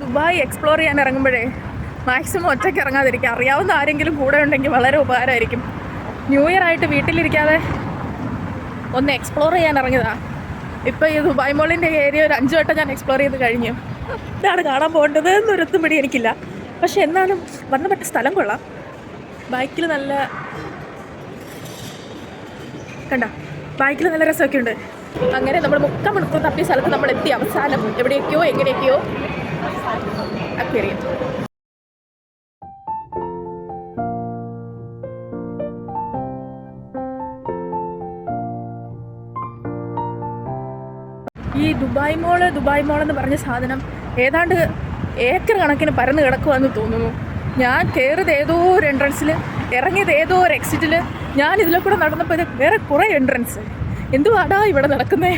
Dubai explore ചെയ്യാൻ ഇറങ്ങുമ്പോഴേ maximum ഒറ്റയ്ക്ക് ഇറങ്ങാതിരിക്കുക. അറിയാവുന്ന ആരെങ്കിലും കൂടെ ഉണ്ടെങ്കിൽ വളരെ ഉപകാരമായിരിക്കും. ന്യൂ ഇയർ ആയിട്ട് വീട്ടിലിരിക്കാതെ ഒന്ന് എക്സ്പ്ലോർ ചെയ്യാൻ ഇറങ്ങിയതാണ്. ഇപ്പോൾ ഈ ദുബായ് മോളിൻ്റെ ഏരിയ ഒരു 5 വട്ടം ഞാൻ എക്സ്പ്ലോർ ചെയ്ത് കഴിഞ്ഞു. ഇതാണ് കാണാൻ പോകേണ്ടത് എന്നൊരൊത്തും പിടി എനിക്കില്ല. പക്ഷെ എന്നാലും വന്നപ്പെട്ട സ്ഥലം കൊള്ളാം. ബൈക്കിൽ നല്ല രസമൊക്കെ ഉണ്ട്. അങ്ങനെ നമ്മൾ 3 മണിക്കൂർ തപ്പിയ സ്ഥലത്ത് നമ്മൾ എത്തി. അവസാനം എവിടെയൊക്കെയോ എങ്ങനെയൊക്കെയോ അക്വേറിയം. ഈ ദുബായ് മോളെന്ന് പറഞ്ഞ സാധനം ഏതാണ്ട് ഏക്കർ കണക്കിന് പരന്ന് കിടക്കുമെന്ന് തോന്നുന്നു. ഞാൻ കയറിയത് ഏതോ ഒരു എൻട്രൻസിൽ, ഇറങ്ങിയത് ഏതോ ഒരു എക്സിറ്റിൽ. ഞാൻ ഇതിലെ കൂടെ നടന്നപ്പോൾ ഇത് വേറെ കുറേ എൻട്രൻസ്. എന്തുവാടാ ഇവിടെ നടക്കുന്നേ?